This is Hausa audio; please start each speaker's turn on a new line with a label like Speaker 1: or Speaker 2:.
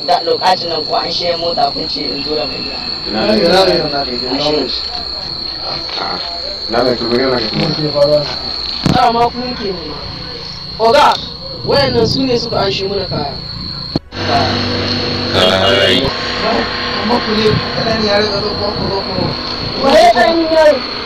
Speaker 1: Da lokacin nan ko an she mota kun ce in zo da mai gida.
Speaker 2: Na to ga
Speaker 1: na ma ku yake ne. Oga, wayannan su ne suka an shi muna kaya. Amma ku ne kana ne ya riga zo ko. Wai an yi